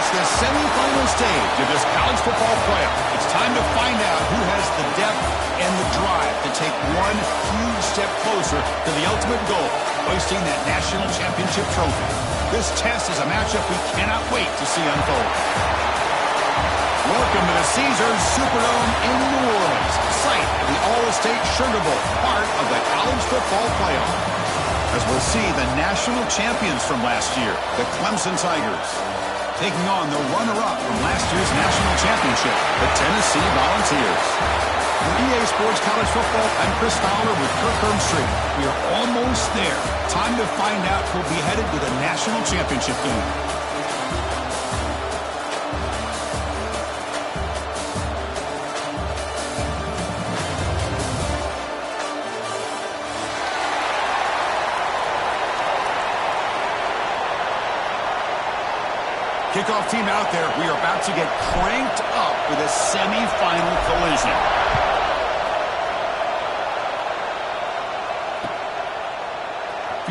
The semifinal stage of this college football playoff. It's time to find out who has the depth and the drive to take one huge step closer to the ultimate goal, hoisting that national championship trophy. This test is a matchup we cannot wait to see unfold. Welcome to the Caesars Superdome in New Orleans, site of the All-State Sugar Bowl, part of the college football playoff. As we'll see the national champions from last year, the Clemson Tigers, taking on the runner-up from last year's national championship, the Tennessee Volunteers. For EA Sports College Football, I'm Chris Fowler with Kirk Herbstreit. We are almost there. Time to find out who'll be headed to the national championship game. Kickoff team out there. We are about to get cranked up with a semifinal collision.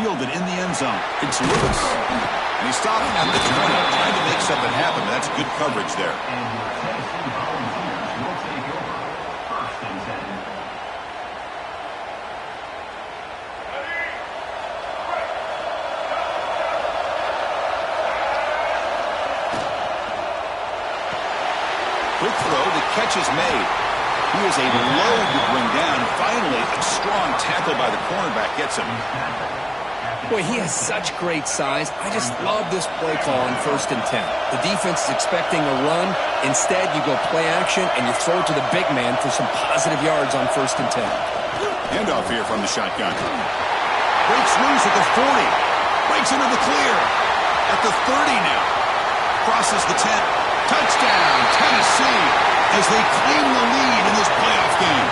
Fielded in the end zone. It's Lewis. And he stopped at the 20, trying to make something happen. That's good coverage there. Quick throw, the catch is made. He is a load to bring down. Finally, a strong tackle by the cornerback gets him. Boy, he has such great size. I just love this play call on 1st and 10. The defense is expecting a run. Instead, you go play action, and you throw it to the big man for some positive yards on 1st and 10. Handoff here from the shotgun. Breaks loose at the 40. Breaks into the clear. At the 30 now. Crosses the 10. Touchdown, Tennessee, as they claim the lead in this playoff game.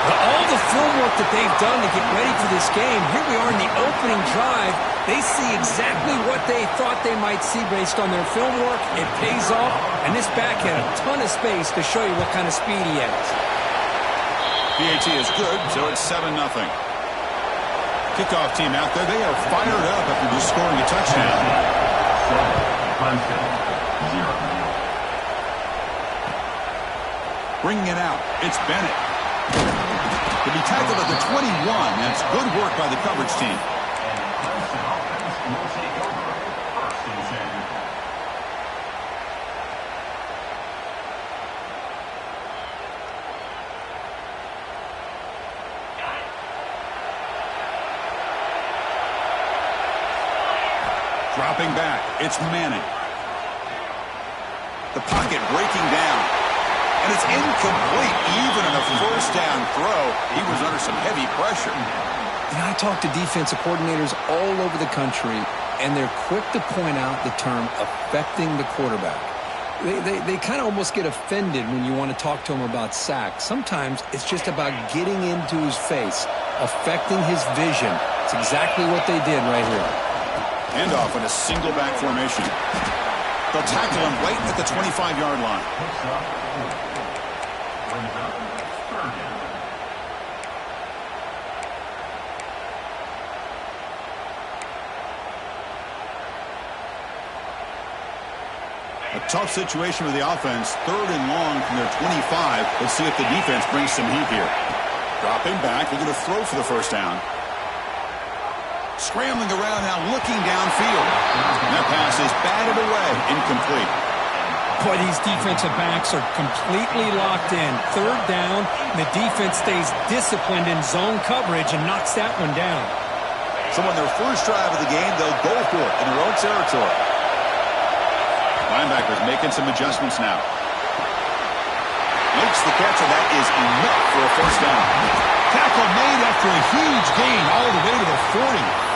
All the film work that they've done to get ready for this game, here we are in the opening drive. They see exactly what they thought they might see based on their film work. It pays off, and this back had a ton of space to show you what kind of speed he has. PAT is good, so it's 7-0. Kickoff team out there, they are fired up after just scoring a touchdown. Bringing it out, it's Bennett. To be tackled at the 21, that's good work by the coverage team. Dropping back, it's Manning. The pocket breaking down. And it's incomplete, even in a first down throw. He was under some heavy pressure. You know, I talk to defensive coordinators all over the country, and they're quick to point out the term affecting the quarterback. They kind of almost get offended when you want to talk to them about sacks. Sometimes it's just about getting into his face, affecting his vision. It's exactly what they did right here. Handoff in a single back formation. They'll tackle him right at the 25-yard line. A tough situation with the offense. 3rd and long from their 25. Let's see if the defense brings some heat here. Dropping back. They're going to throw for the first down. Scrambling around now, looking downfield. And that pass is batted away. Incomplete. Boy, these defensive backs are completely locked in. 3rd down, the defense stays disciplined in zone coverage and knocks that one down. So on their first drive of the game, they'll go for it in their own territory. Linebackers making some adjustments now. Makes the catch, and that is enough for a first down. Tackle made after a huge gain all the way to the 40.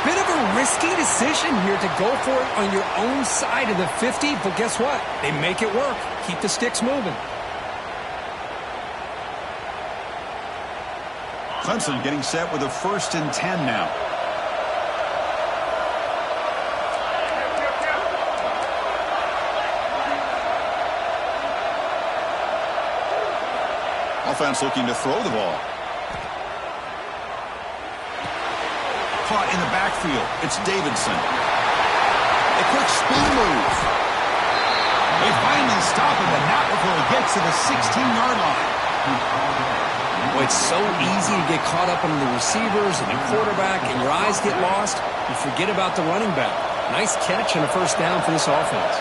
Bit of a risky decision here to go for it on your own side of the 50, but guess what? They make it work. Keep the sticks moving. Clemson getting set with a 1st and 10 now. Offense looking to throw the ball. Caught in the backfield. It's Davidson. A quick spin move. They finally stop him, but not before he gets to the 16-yard line. Well, it's so easy to get caught up in the receivers and the quarterback, and your eyes get lost. You forget about the running back. Nice catch and a 1st down for this offense.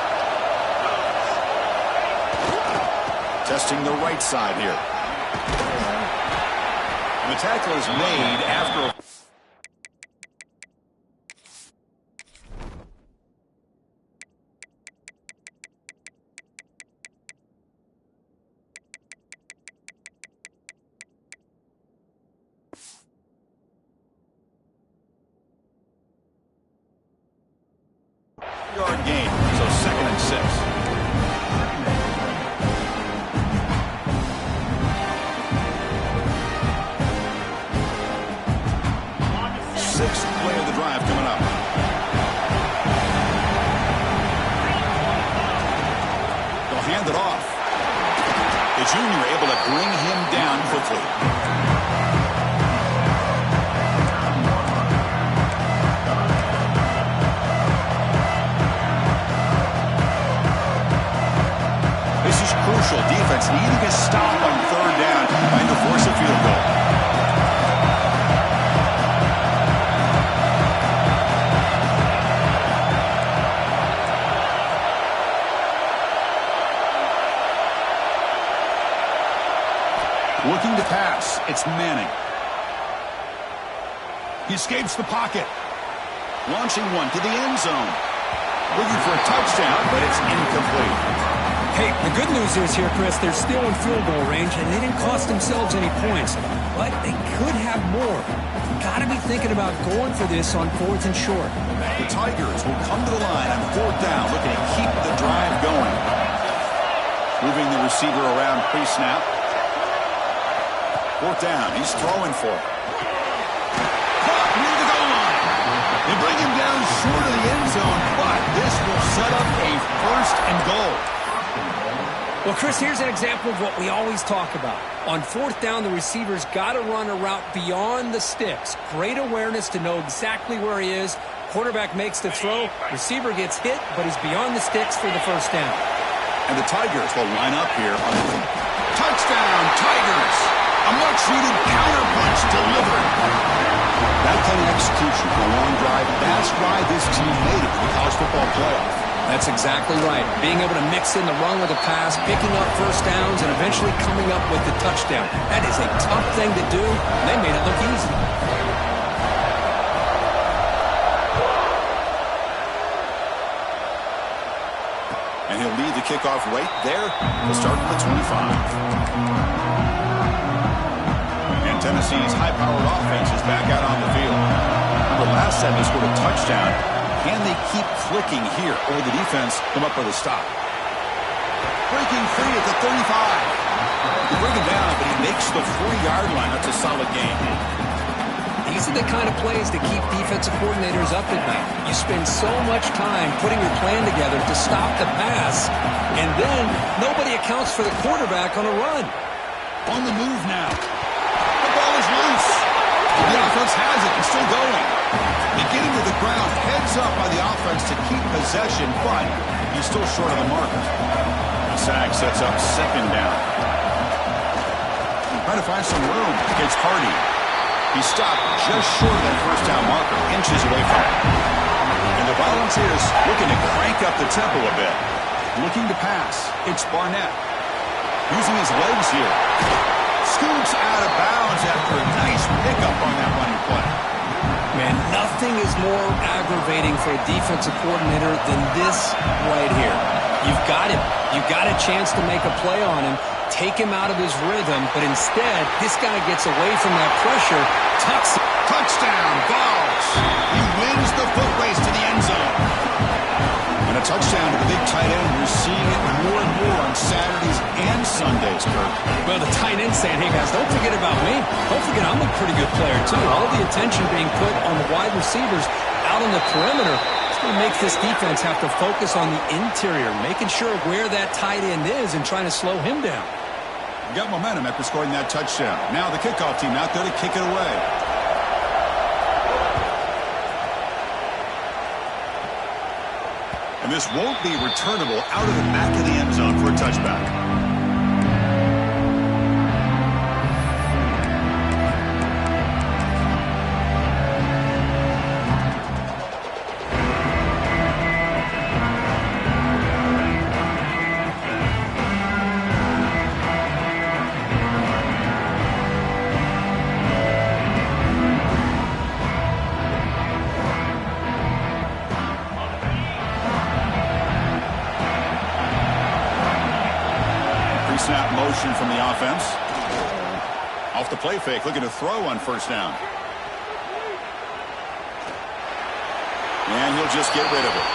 Testing the right side here. And the tackle is made after a... yard gain, so 2nd and 6. Sixth play of the drive coming up. They'll hand it off. The junior able to bring him down quickly. Crucial defense needing a stop on 3rd down, trying to force a field goal. Looking to pass, it's Manning. He escapes the pocket. Launching one to the end zone. Looking for a touchdown, but it's incomplete. Hey, the good news is here, Chris, they're still in field goal range, and they didn't cost themselves any points. But they could have more. Got to be thinking about going for this on 4th and short. The Tigers will come to the line on 4th down, looking to keep the drive going. Moving the receiver around pre-snap. 4th down, he's throwing for it. Caught near the goal line. They bring him down short of the end zone, but this will set up a 1st and goal. Well, Chris, here's an example of what we always talk about. On 4th down, the receiver's got to run a route beyond the sticks. Great awareness to know exactly where he is. Quarterback makes the throw. Receiver gets hit, but he's beyond the sticks for the 1st down. And the Tigers will line up here on the touchdown, Tigers! A much-needed counterpunch delivered. That kind of execution on a long drive, that's why this team made it to the college football playoff. That's exactly right. Being able to mix in the run with the pass, picking up 1st downs, and eventually coming up with the touchdown. That is a tough thing to do, and they made it look easy. And he'll lead the kickoff right there. He'll start from the 25. And Tennessee's high-powered offense is back out on the field. Remember, last time they scored a touchdown. Can they keep clicking here, or the defense come up with a stop? Breaking free at the 35. They bring him down, but he makes the 40-yard line. That's a solid gain. These are the kind of plays that keep defensive coordinators up at night. You spend so much time putting your plan together to stop the pass, and then nobody accounts for the quarterback on a run. On the move now. The ball is loose. The offense has it and still going. They get him to the ground, heads up by the offense to keep possession, but he's still short of the mark. The sack sets up 2nd down. Trying to find some room against Hardy. He stopped just short of that 1st down marker, inches away from it. And the Volunteers looking to crank up the tempo a bit. Looking to pass. It's Barnett. Using his legs here. Scoops out of bounds after a nice pickup on that running play. Man, nothing is more aggravating for a defensive coordinator than this right here. You've got him. You've got a chance to make a play on him, take him out of his rhythm, but instead, this guy gets away from that pressure, tucks it. Touchdown, Vols. He wins the foot race to the end zone. And a touchdown to the big tight end. We're seeing it more and more on Saturdays and Sundays, Kirk. Well, the tight end saying, hey, guys, don't forget about me. Don't forget I'm a pretty good player, too. All the attention being put on the wide receivers out on the perimeter. It's going to make this defense have to focus on the interior, making sure where that tight end is and trying to slow him down. Got momentum after scoring that touchdown. Now the kickoff team out there to kick it away. And this won't be returnable out of the back of the end zone for a touchback. Snap motion from the offense. Off the play fake, looking to throw on first down. And he'll just get rid of it.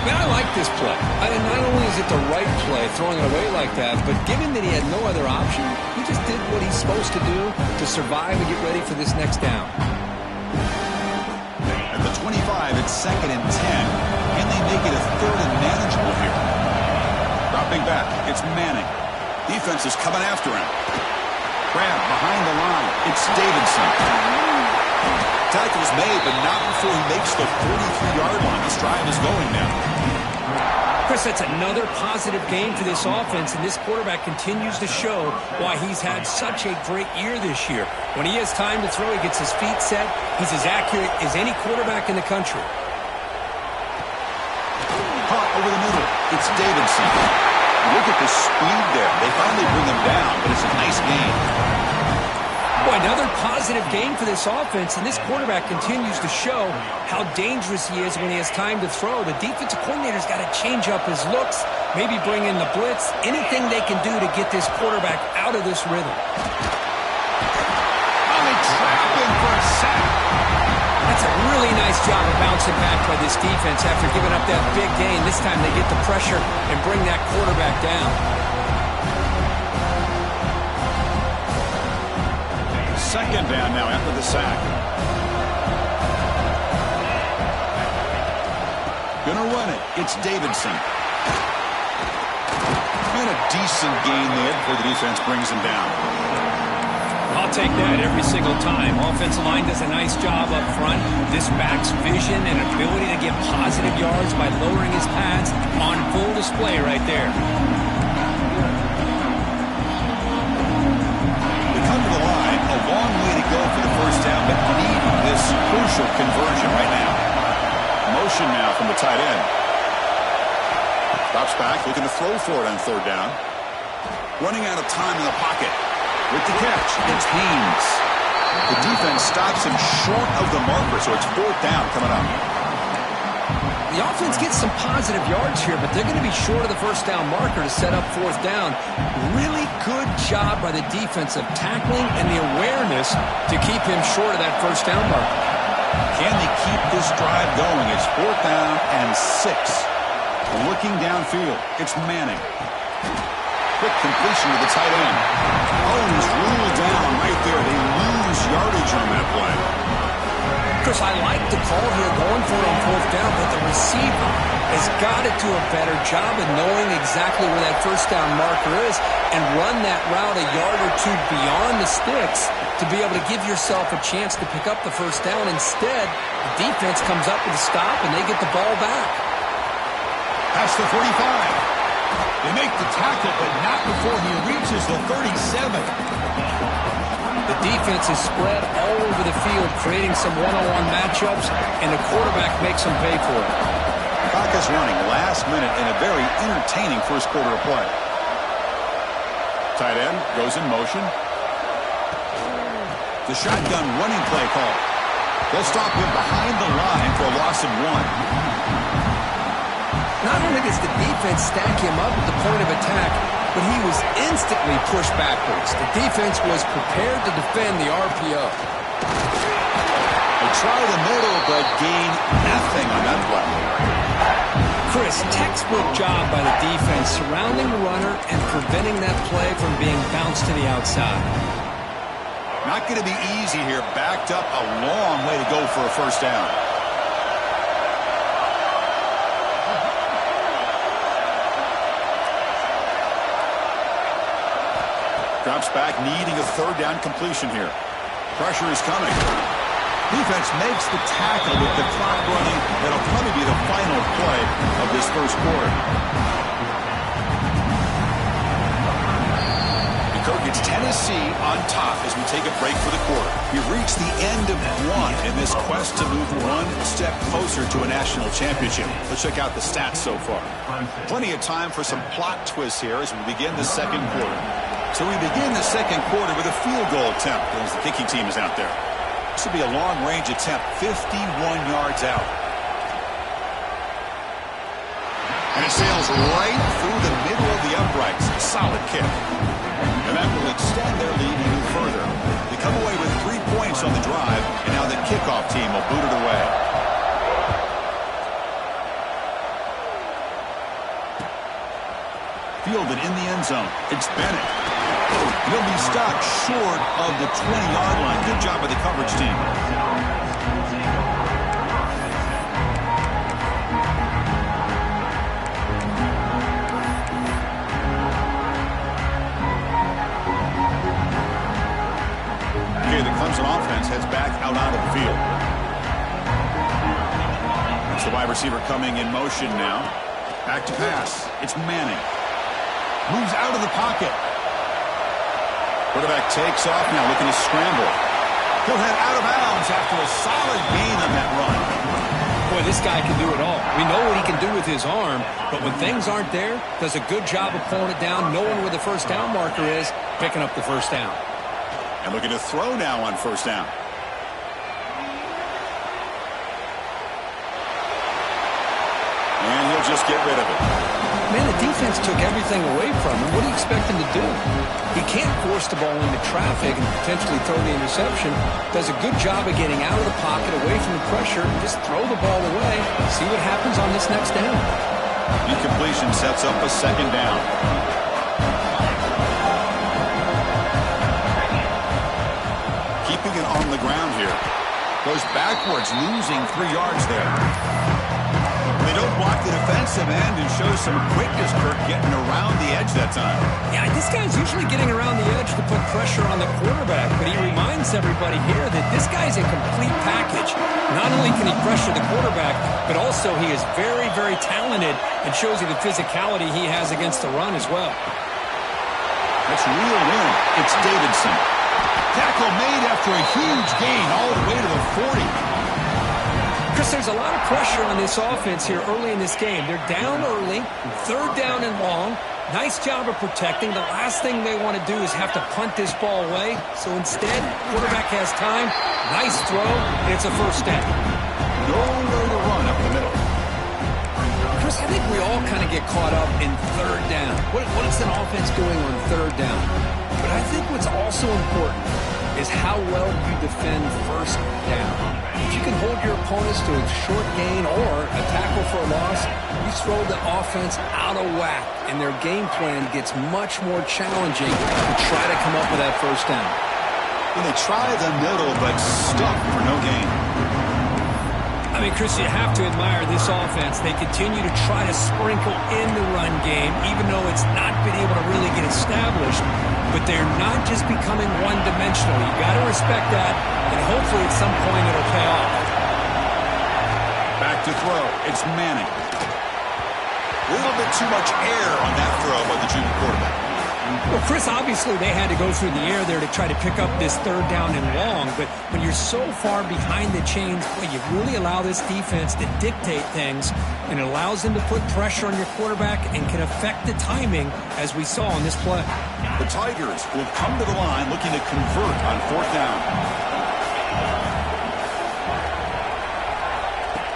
Man, I like this play. Not only is it the right play, throwing it away like that, but given that he had no other option, he just did what he's supposed to do to survive and get ready for this next down. At the 25, it's 2nd and 10. Can they make it a 3rd and manageable here? Dropping back, it's Manning. Defense is coming after him. Grab behind the line. It's Davidson. Tackle's made, but not before he makes the 43-yard line. This drive is going now. Chris, that's another positive game for this offense, and this quarterback continues to show why he's had such a great year this year. When he has time to throw, he gets his feet set. He's as accurate as any quarterback in the country. Caught over the middle. It's Davidson. Look at the speed there. They finally bring him down, but it's a nice game. Boy, another positive game for this offense, and this quarterback continues to show how dangerous he is when he has time to throw. The defensive coordinator's got to change up his looks, maybe bring in the blitz, anything they can do to get this quarterback out of this rhythm. Oh, they trap him for a sack. That's a really nice job of bouncing back by this defense after giving up that big gain. This time they get the pressure and bring that quarterback down. Second down now after the sack. Gonna run it. It's Davidson. And a decent gain there before the defense brings him down. I'll take that every single time. Offensive line does a nice job up front. This back's vision and ability to get positive yards by lowering his pads on full display right there. They come to the line. A long way to go for the first down, but need this crucial conversion right now. Motion now from the tight end. Drops back, looking to throw for it on 3rd down. Running out of time in the pocket. With the catch, it's Haynes. The defense stops him short of the marker, so it's 4th down coming up. The offense gets some positive yards here, but they're going to be short of the first down marker to set up 4th down. Really good job by the defense of tackling and the awareness to keep him short of that first down marker. Can they keep this drive going? It's 4th down and 6. Looking downfield, it's Manning. Quick completion to the tight end. Oh, he's ruled down right there. They lose yardage on that play. Chris, I like the call here going for it on 4th down, but the receiver has got to do a better job of knowing exactly where that first down marker is and run that route a yard or two beyond the sticks to be able to give yourself a chance to pick up the first down. Instead, the defense comes up with a stop and they get the ball back. That's the 45. They make the tackle, but not before he reaches the 37. The defense is spread all over the field, creating some one-on-one matchups, and the quarterback makes them pay for it. Clock is running last minute in a very entertaining first quarter of play. Tight end goes in motion. The shotgun running play call. They'll stop him behind the line for a loss of 1. Not only does the defense stack him up at the point of attack, but he was instantly pushed backwards. The defense was prepared to defend the RPO. They try the middle, but gain nothing on that play. Chris, textbook job by the defense surrounding the runner and preventing that play from being bounced to the outside. Not going to be easy here. Backed up a long way to go for a first down. Drops back, needing a third down completion here. Pressure is coming. Defense makes the tackle with the clock running. That'll probably be the final play of this first quarter. It's Tennessee on top as we take a break for the quarter. We've reached the end of one in this quest to move one step closer to a national championship. Let's check out the stats so far. Plenty of time for some plot twists here as we begin the second quarter. So we begin the second quarter with a field goal attempt as the kicking team is out there. This will be a long-range attempt, 51 yards out. And it sails right through the middle of the uprights. Solid kick. And that will extend their lead even further. They come away with 3 points on the drive, and now the kickoff team will boot it away. Fielded in the end zone. It's Bennett. He'll be stopped short of the 20-yard line. Good job by the coverage team. Okay, the Clemson offense heads back out onto the field. It's the wide receiver coming in motion now. Back to pass. It's Manning. Moves out of the pocket. Quarterback takes off now, looking to scramble. He'll head out of bounds after a solid gain on that run. Boy, this guy can do it all. We know what he can do with his arm, but when things aren't there, does a good job of pulling it down, knowing where the first down marker is, picking up the first down. And looking to throw now on first down. And he'll just get rid of it. Man, the defense took everything away from him. What do you expect him to do? He can't force the ball into traffic and potentially throw the interception. Does a good job of getting out of the pocket, away from the pressure, and just throw the ball away. See what happens on this next down. Incompletion sets up a second down. Keeping it on the ground here. Goes backwards, losing 3 yards there. They don't block the defensive end and show some quickness, Kirk, getting around the edge that time. Yeah, this guy's usually getting around the edge to put pressure on the quarterback, but he reminds everybody here that this guy's a complete package. Not only can he pressure the quarterback, but also he is very, very talented and shows you the physicality he has against the run as well. That's real win. It's Davidson. Tackle made after a huge gain all the way to the 40. Chris, there's a lot of pressure on this offense here early in this game. They're down early, third down and long. Nice job of protecting. The last thing they want to do is have to punt this ball away. So instead, quarterback has time. Nice throw, and it's a first down. Nowhere to run up the middle. Chris, I think we all kind of get caught up in third down. What is an offense doing on third down? But I think what's also important is how well you defend first down. If you can hold your opponents to a short gain or a tackle for a loss, you throw the offense out of whack, and their game plan gets much more challenging to try to come up with that first down. Well, they try the middle, but stuck for no gain. I mean, Chris, you have to admire this offense. They continue to try to sprinkle in the run game, even though it's not been able to really get established. But they're not just becoming one-dimensional. You got to respect that, and hopefully at some point it'll pay off. Back to throw. It's Manning. A little bit too much air on that throw by the junior quarterback. Well, Chris, obviously they had to go through the air there to try to pick up this third down and long, but when you're so far behind the chains, boy, you really allow this defense to dictate things, and it allows them to put pressure on your quarterback and can affect the timing, as we saw on this play. The Tigers will come to the line looking to convert on fourth down.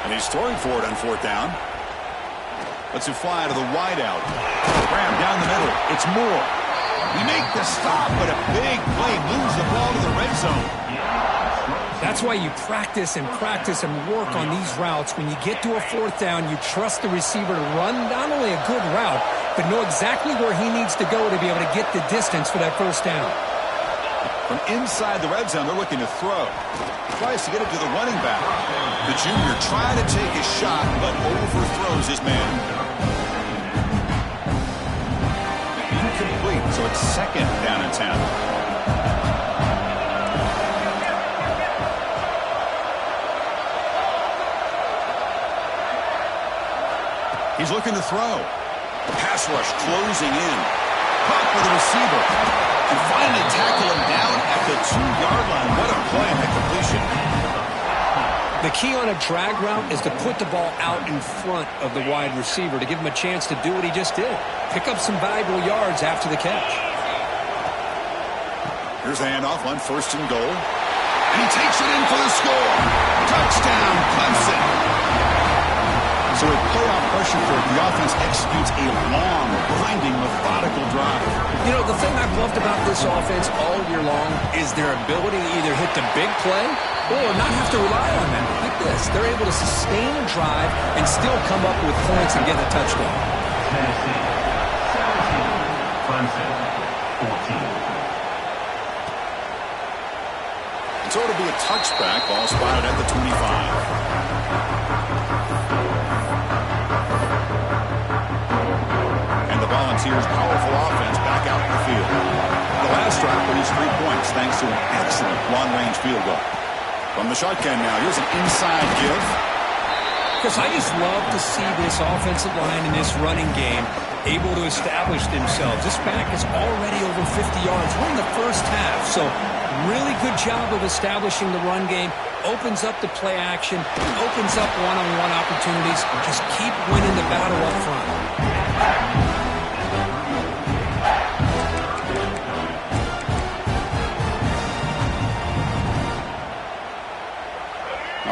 And he's throwing for it on fourth down. Lets it fly to the wideout. Ram down the middle. It's Moore. We make the stop, but a big play moves the ball to the red zone. That's why you practice and work on these routes. When you get to a fourth down, you trust the receiver to run not only a good route, but know exactly where he needs to go to be able to get the distance for that first down. From inside the red zone, they're looking to throw. Tries to get it to the running back. The junior trying to take a shot, but overthrows his man. Incomplete, so it's second down and 10. He's looking to throw. Pass rush closing in. Caught by the receiver. And finally tackle him down at the 2-yard line. What a play on that completion. The key on a drag route is to put the ball out in front of the wide receiver to give him a chance to do what he just did. Pick up some valuable yards after the catch. Here's the handoff on first and goal. And he takes it in for the score. Touchdown, Clemson. So with playoff pressure for it, the offense executes a long, grinding, methodical drive. You know, the thing I've loved about this offense all year long is their ability to either hit the big play or not have to rely on that. Like this, they're able to sustain a drive and still come up with points and get a touchdown. Tennessee, 17, Clemson, 14. So it'll be a touchback, ball spotted at the 25. Volunteers' powerful offense back out in the field. The last drive produced 3 points thanks to an excellent long-range field goal. From the shotgun now, here's an inside give. Chris, I just love to see this offensive line in this running game able to establish themselves. This back is already over 50 yards. We're in the first half, so really good job of establishing the run game. Opens up the play action, opens up one-on-one opportunities. Just keep winning the battle up front.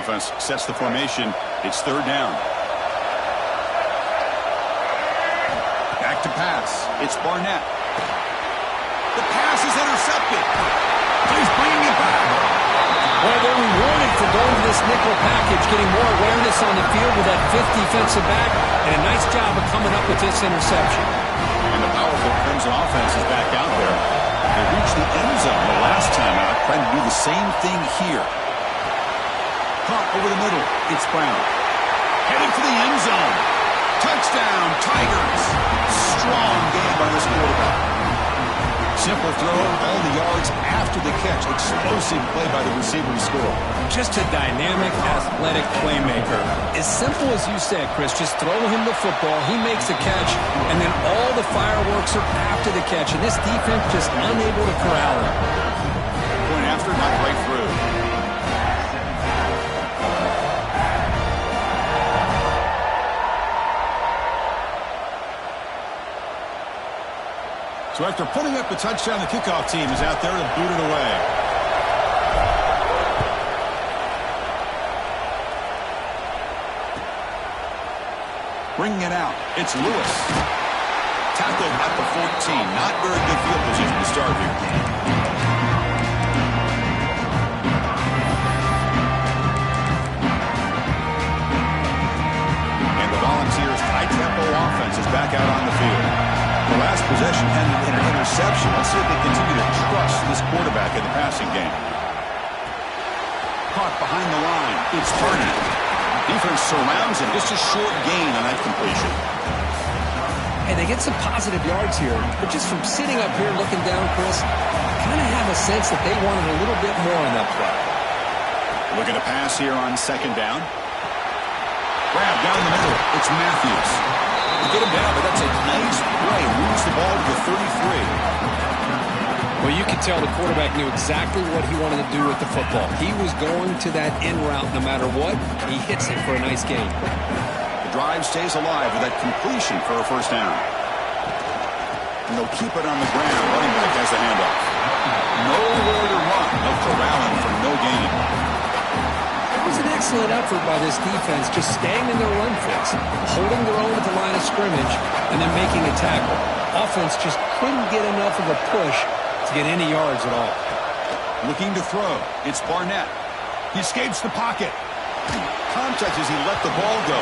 Offense sets the formation. It's third down. Back to pass. It's Barnett. The pass is intercepted. He's bringing it back. Well, they're rewarded for going to this nickel package, getting more awareness on the field with that fifth defensive back, and a nice job of coming up with this interception. And the powerful Crimson offense is back out there. They reached the end zone the last time out, trying to do the same thing here. Caught over the middle. It's Brown. Headed for the end zone. Touchdown, Tigers. Strong game by this quarterback. Simple throw, all the yards after the catch. Explosive play by the receiver to score. Just a dynamic, athletic playmaker. As simple as you said, Chris, just throw him the football, he makes the catch, and then all the fireworks are after the catch, and this defense just unable to corral him. Point after, not right through. So after putting up the touchdown, the kickoff team is out there to boot it away. Bringing it out, it's Lewis. Tackled at the 14. Not very good field position to start here. And the Volunteers' high-tempo offense is back out on the field. The last possession ended in an interception. Let's see if they continue to trust this quarterback in the passing game. Caught behind the line. It's Hardy. Defense surrounds him. Just a short gain on that completion. Hey, they get some positive yards here, but just from sitting up here looking down, Chris, I kind of have a sense that they wanted a little bit more on that play. Looking to pass here on second down. Grab down the middle. It's Matthews. Get him down, but that's a nice play. Moves the ball to the 33. Well, you could tell the quarterback knew exactly what he wanted to do with the football. He was going to that in route no matter what. He hits it for a nice gain. The drive stays alive with that completion for a first down. And they'll keep it on the ground. Running back has the handoff. Nowhere to run. They'll corral him for no gain. It was an excellent effort by this defense, just staying in their run fits, holding their own at the line of scrimmage, and then making a tackle. Offense just couldn't get enough of a push to get any yards at all. Looking to throw. It's Barnett. He escapes the pocket. Contact as he let the ball go.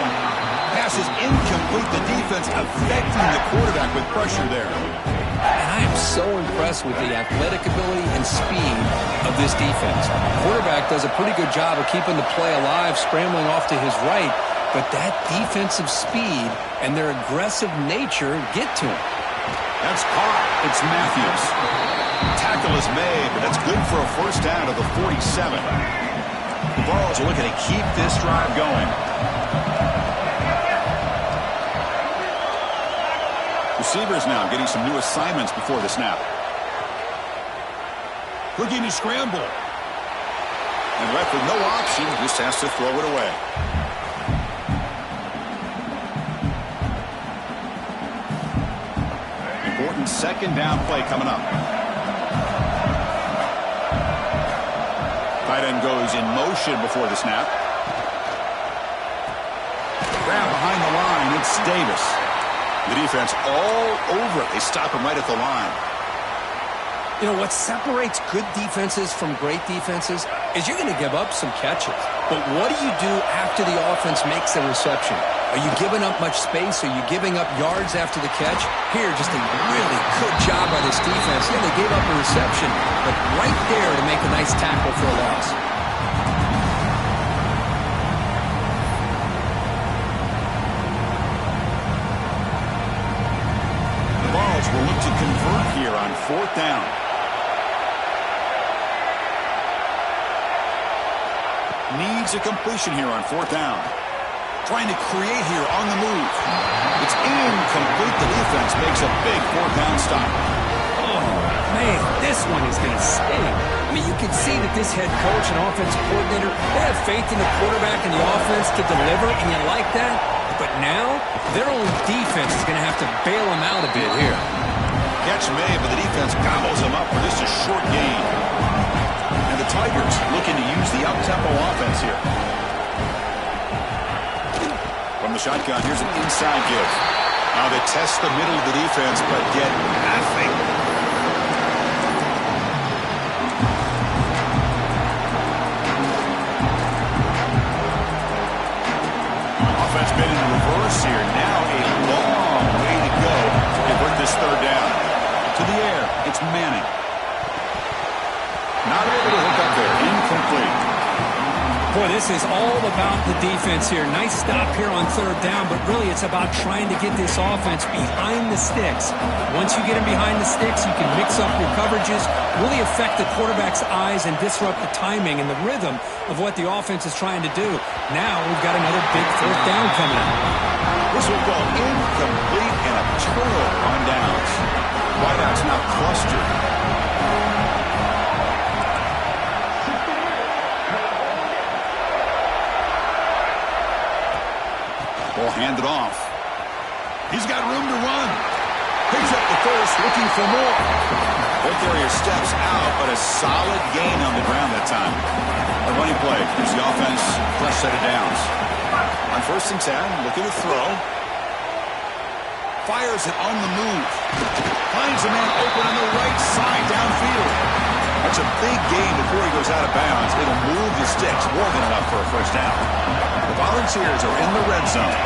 Pass is incomplete. The defense affecting the quarterback with pressure there. And I am so impressed with the athletic ability and speed of this defense. The quarterback does a pretty good job of keeping the play alive, scrambling off to his right, but that defensive speed and their aggressive nature get to him. That's caught. It's Matthews. Tackle is made, but that's good for a first down to the 47. The Vols are looking to keep this drive going. Receivers now getting some new assignments before the snap. Looking to scramble. And left with no option, just has to throw it away. Important second down play coming up. Tight end goes in motion before the snap. Grab behind the line, it's Davis. The defense all over it. They stop him right at the line. You know, what separates good defenses from great defenses is you're going to give up some catches. But what do you do after the offense makes a reception? Are you giving up much space? Are you giving up yards after the catch? Here, just a really good job by this defense. Yeah, they gave up a reception, but right there to make a nice tackle for a loss. The Vols will look to convert here on fourth down. Needs a completion here on fourth down. Trying to create here on the move. It's incomplete. The defense makes a big fourth down stop. Oh, man, this one is going to sting. I mean, you can see that this head coach and offensive coordinator, they have faith in the quarterback and the offense to deliver, and you like that. But now, their own defense is going to have to bail them out a bit here. Catch made, but the defense gobbles them up for just a short gain. And the Tigers looking to use the up-tempo offense here. From the shotgun, here's an inside give. Now they test the middle of the defense, but get nothing. Offense been in reverse here. Now a long way to go to convert this third down. To the air, it's Manning. Not able to hook up there. Incomplete. Boy, this is all about the defense here. Nice stop here on third down, but really it's about trying to get this offense behind the sticks. Once you get them behind the sticks, you can mix up your coverages, really affect the quarterback's eyes and disrupt the timing and the rhythm of what the offense is trying to do. Now we've got another big fourth down coming up. This will go incomplete and a turnover on downs. Wideouts now clustered. Ball handed off. He's got room to run. Picks up the first, looking for more. Both areas steps out, but a solid gain on the ground that time. A running play gives the offense a fresh set of downs. On 1st and 10, looking to throw. Fires it on the move. Finds a man open on the right side downfield. That's a big gain before he goes out of bounds. It'll move the sticks more than enough for a first down. The Volunteers are in the red zone.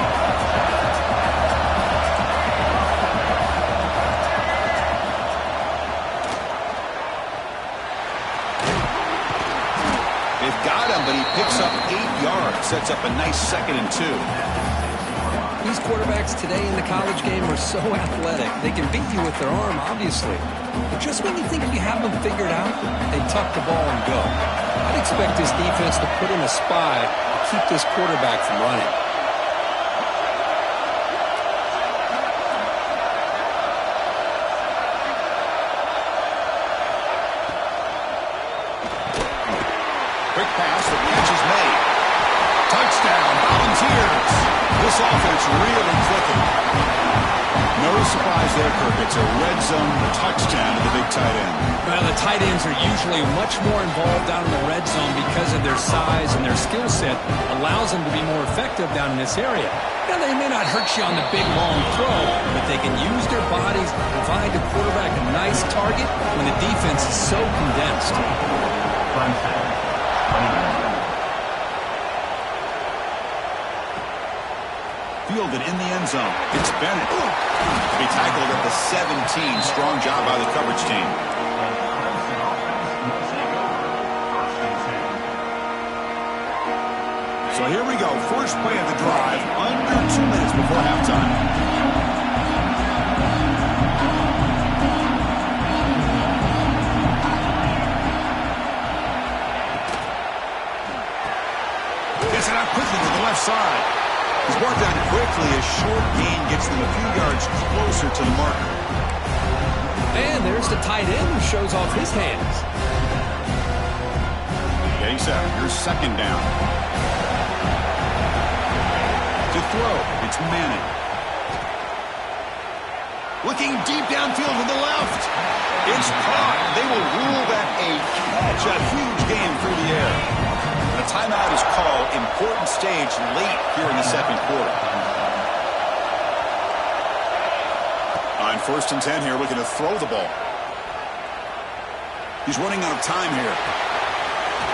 They've got him, but he picks up 8 yards. Sets up a nice 2nd and 2. These quarterbacks today in the college game are so athletic. They can beat you with their arm, obviously. But just when you think you have them figured out, they tuck the ball and go. I'd expect this defense to put in a spy to keep this quarterback from running. Quick pass, the catch is made. Touchdown, Volunteers. This offense really clicking. No surprise there, Kirk. It's a red zone touchdown to the big tight end. Well, the tight ends are usually much more involved down in the red zone because of their size and their skill set allows them to be more effective down in this area. Now, they may not hurt you on the big, long throw, but they can use their bodies to provide the quarterback a nice target when the defense is so condensed. Fielded in the end zone. It's Bennett. To be tackled at the 17. Strong job by the coverage team. So here we go. First play of the drive. Under 2 minutes before halftime. Gets it out quickly to the left side. He's brought down quickly. A short gain gets them a few yards closer to the marker. And there's the tight end who shows off his hands. Getting set. Here's second down. To throw. It's Manning. Looking deep downfield to the left. It's caught. They will rule that a catch. A huge gain through the air. And a timeout is called. Important stage late here in the second quarter. On 1st and 10 here, looking to throw the ball. He's running out of time here.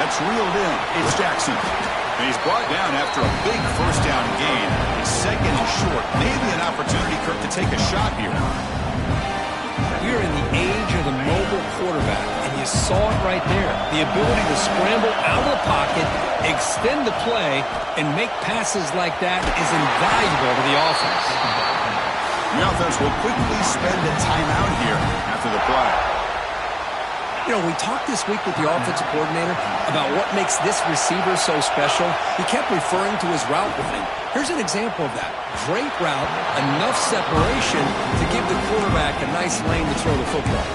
That's reeled in. It's Jackson. And he's brought down after a big first down gain. It's second and short. Maybe an opportunity, Kirk, to take a shot here. We're in the age of the mobile quarterback, and you saw it right there. The ability to scramble out of the pocket, extend the play, and make passes like that is invaluable to the offense. The offense will quickly spend a timeout here after the play. You know, we talked this week with the offensive coordinator about what makes this receiver so special. He kept referring to his route running. Here's an example of that. Great route, enough separation to give the quarterback a nice lane to throw the football.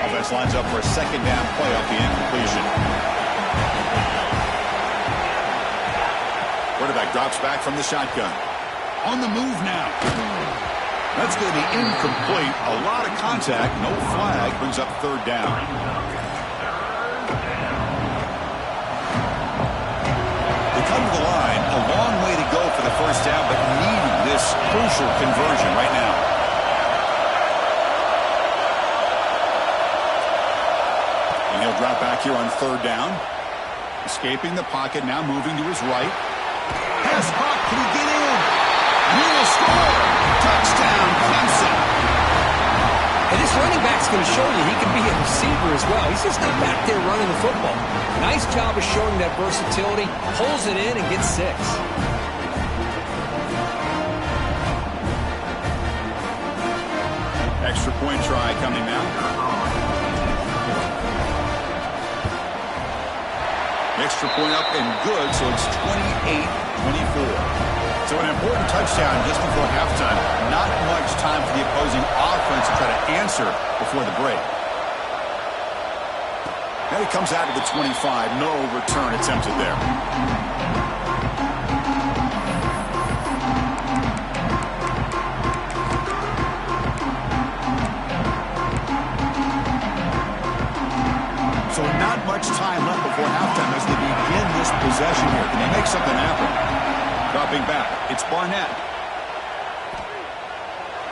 Offense lines up for a second down play off the incompletion. Quarterback drops back from the shotgun. On the move now. That's going to be incomplete. A lot of contact. No flag. Brings up third down. They come to the line. A long way to go for the first down, but needing this crucial conversion right now. And he'll drop back here on third down. Escaping the pocket. Now moving to his right. Pass caught. Can he get in? He will score. Touchdown, Clemson. And this running back's going to show you he can be a receiver as well. He's just not back there running the football. Nice job of showing that versatility. Pulls it in and gets 6. Extra point try coming now. Extra point up and good, so it's 28-24. So an important touchdown just before halftime. Not much time for the opposing offense to try to answer before the break. Now he comes out to the 25. No return attempted there. So not much time left before halftime as they begin this possession here. Can they make something happen? Dropping back. It's Barnett.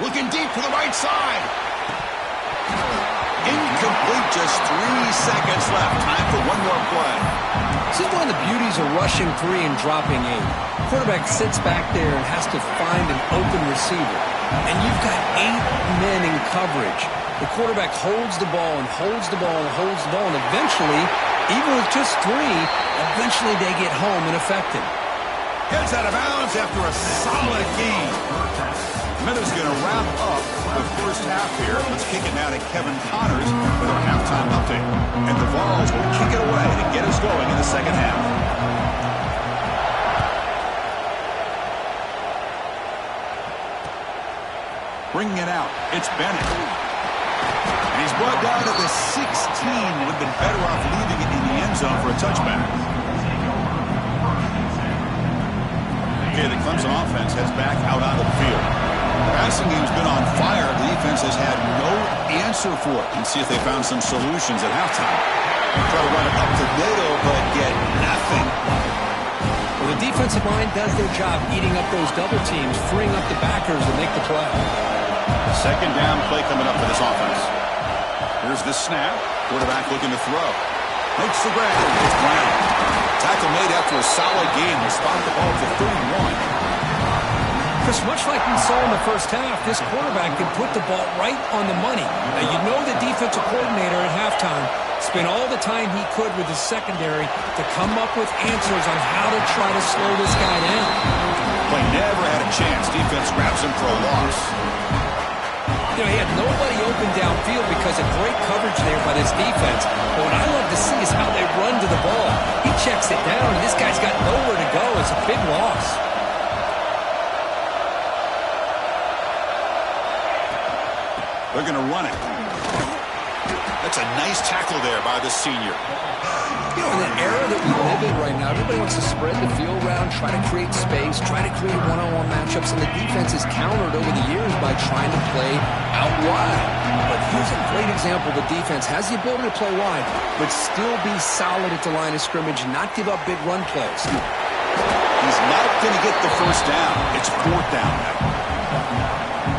Looking deep to the right side. Incomplete. Just 3 seconds left. Time for one more play. This is one of the beauties of rushing 3 and dropping 8. Quarterback sits back there and has to find an open receiver. And you've got 8 men in coverage. The quarterback holds the ball and holds the ball and holds the ball. And eventually, even with just 3, eventually they get home and affect him. Heads out of bounds after a solid gain. Minutes going to wrap up the first half here. Let's kick it now to Kevin Connors with our halftime update. And the Vols will kick it away to get us going in the second half. Bringing it out. It's Bennett. And he's brought down to the 16. Would have been better off leaving it in the end zone for a touchback. Okay, the Clemson offense heads back out onto the field. The passing game's been on fire. The defense has had no answer for it. And see if they found some solutions at halftime. Try to run it up the middle, but get nothing. Well, the defensive line does their job eating up those double teams, freeing up the backers to make the play. Second down play coming up for this offense. Here's the snap. Quarterback looking to throw. Makes the grab. It's Brown. Tackle made after after a solid game. They spot the ball for 31. Chris, much like we saw in the first half, this quarterback can put the ball right on the money. Now, you know the defensive coordinator at halftime spent all the time he could with his secondary to come up with answers on how to try to slow this guy down. Play never had a chance. Defense grabs him for a loss. You know, he had nobody open downfield because of great coverage there by this defense. But what I love to see is how they run to the ball. He checks it down, and this guy's got nowhere to go. It's a big loss. They're going to run it. That's a nice tackle there by the senior. You know, in the era that we live in right now, everybody wants to spread the field around, try to create space, try to create one-on-one matchups, and the defense is countered over the years by trying to play out wide. But here's a great example. The defense has the ability to play wide, but still be solid at the line of scrimmage, not give up big run plays. He's not going to get the first down. It's fourth down now.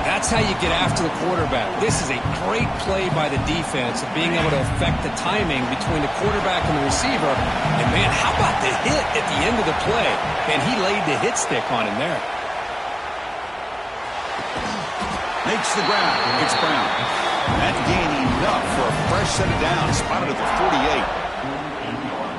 That's how you get after the quarterback. This is a great play by the defense of being able to affect the timing between the quarterback and the receiver. And, man, how about the hit at the end of the play? And he laid the hit stick on him there. Makes the ground. It's Brown. That gain enough for a fresh set of downs. Spotted at the 48.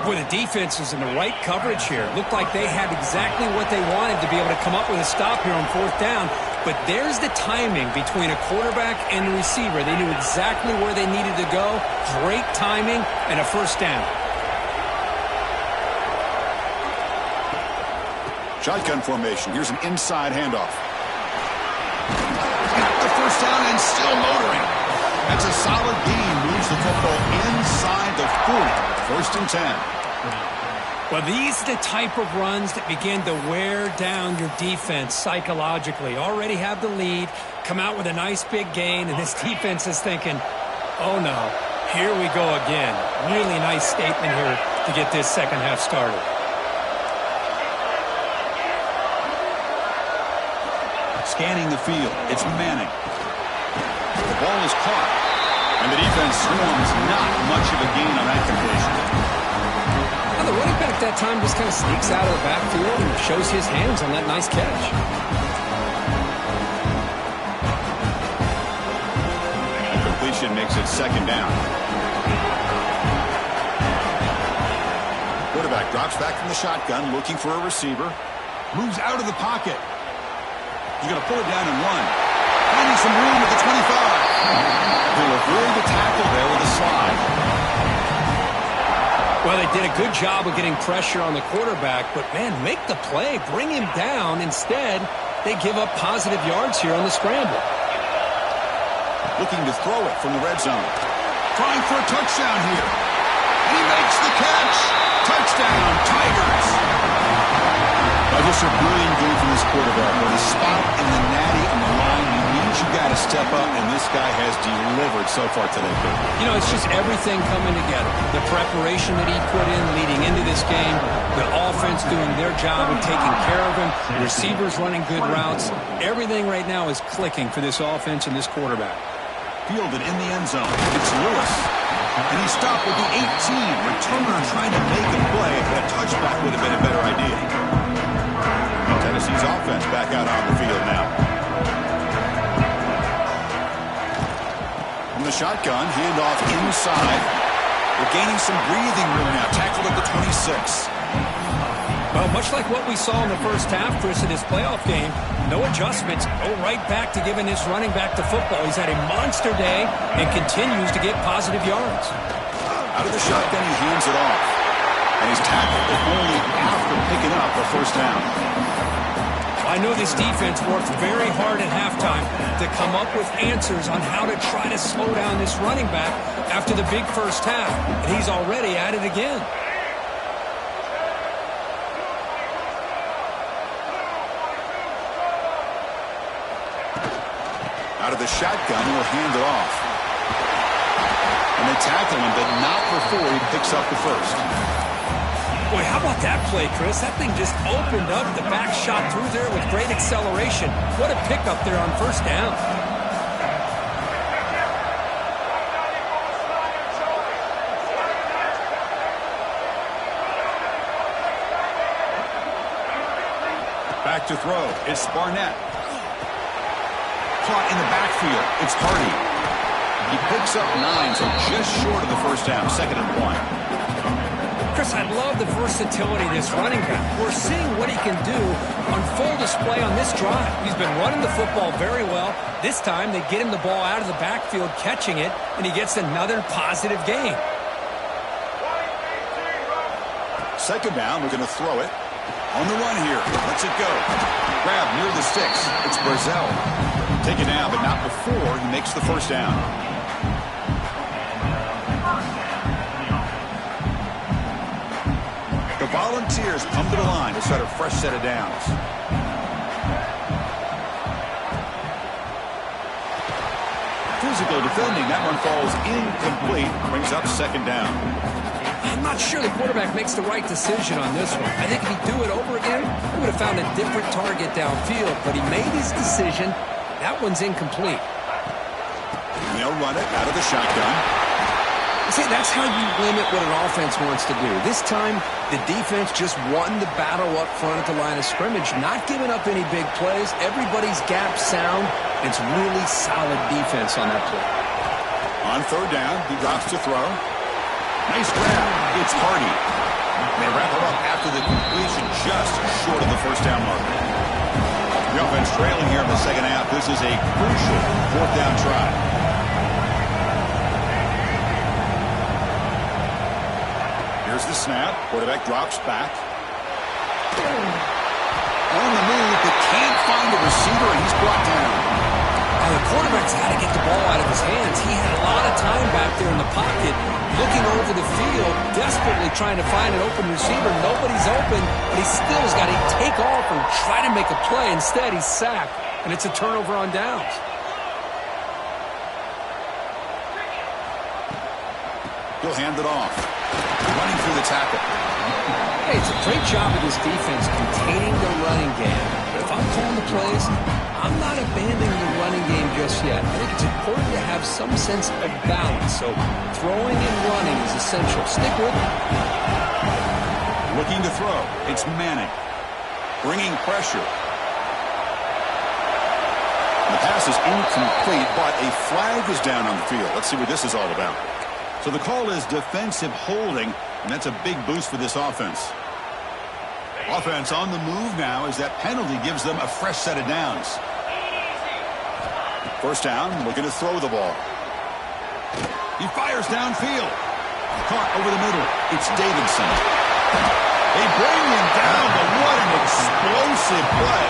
Boy, the defense was in the right coverage here. Looked like they had exactly what they wanted to be able to come up with a stop here on fourth down. But there's the timing between a quarterback and the receiver. They knew exactly where they needed to go. Great timing and a first down. Shotgun formation. Here's an inside handoff. Got the first down and still motoring. That's a solid gain. Moves the football inside the 40. First and 10. Well, these are the type of runs that begin to wear down your defense psychologically. Already have the lead, come out with a nice big gain, and this defense is thinking, oh no, here we go again. Really nice statement here to get this second half started. Scanning the field, it's Manning. The ball is caught, and the defense swarms not much of a gain on that completion. Now the running back that time just kind of sneaks out of the backfield and shows his hands on that nice catch. The completion makes it second down. Quarterback drops back from the shotgun, looking for a receiver. Moves out of the pocket. He's going to pull it down and run. Finding some room at the 25. He'll avoid the tackle there with a slide. Well, they did a good job of getting pressure on the quarterback, but, man, make the play. Bring him down. Instead, they give up positive yards here on the scramble. Looking to throw it from the red zone. Trying for a touchdown here. And he makes the catch. Touchdown, Tigers. Just a brilliant game from this quarterback. With a spot in the natty on the line, you need you got to step up, and this guy has delivered so far today, Kurt. You know, it's just everything coming together. The preparation that he put in leading into this game, the offense doing their job of taking care of him, the receivers running good routes. Everything right now is clicking for this offense and this quarterback. Fielded in the end zone. It's Lewis. And he stopped with the 18. Returner trying to make a play, but a touchback would have been a better idea. Tennessee's offense back out on the field now. From the shotgun, handoff inside. They're gaining some breathing room now. Tackled at the 26. Well, much like what we saw in the first half, Chris, in his playoff game, no adjustments. Go right back to giving his running back to football. He's had a monster day and continues to get positive yards. Out of the shotgun, he hands it off. And he's tackled, but only after picking up a first down. I know this defense worked very hard at halftime to come up with answers on how to try to slow down this running back after the big first half. And he's already at it again. Out of the shotgun, he'll hand it off. And they tackle him, but not before he picks up the first. Boy, how about that play, Chris? That thing just opened up. The back shot through there with great acceleration. What a pickup there on first down. Back to throw. It's Barnett. Caught in the backfield. It's Hardy. He picks up 9, so just short of the first down. 2nd and 1. Chris, I love the versatility of this running back. We're seeing what he can do on full display on this drive. He's been running the football very well. This time, they get him the ball out of the backfield, catching it, and he gets another positive gain. 2nd down, we're going to throw it. On the run here. Lets it go. Grab near the sticks. It's Barzell. Take it down, but not before he makes the first down. The Volunteers come to the line to start a fresh set of downs. Physical defending. That one falls incomplete. Brings up 2nd down. I'm not sure the quarterback makes the right decision on this one. I think if he'd do it over again, he would have found a different target downfield, but he made his decision. That one's incomplete. And they'll run it out of the shotgun. See, that's how you limit what an offense wants to do. This time, the defense just won the battle up front at the line of scrimmage, not giving up any big plays. Everybody's gap sound. It's really solid defense on that play. On 3rd down, he drops to throw. Nice grab. It's Hardy. They wrap it up after the completion just short of the first down mark. The offense trailing here in the 2nd half. This is a crucial 4th down try. Here's the snap. Quarterback drops back. On the move, but can't find the receiver, and he's brought down. Now, the quarterback's got to get the ball out of his hands. He had a lot of time back there in the pocket, looking over the field, desperately trying to find an open receiver. Nobody's open, but he still has got to take off and try to make a play. Instead, he's sacked, and it's a turnover on downs. He'll hand it off. Running through the tackle. Hey, it's a great job of this defense containing the running game. But if I'm calling the plays, I'm not abandoning the running game just yet. I think it's important to have some sense of balance. So throwing and running is essential. Stick with it. Looking to throw. It's Manning. Bringing pressure. The pass is incomplete, but a flag is down on the field. Let's see what this is all about. So the call is defensive holding, and that's a big boost for this offense. Offense on the move now as that penalty gives them a fresh set of downs. First down, looking to throw the ball. He fires downfield. Caught over the middle. It's Davidson. They bring him down, but what an explosive play.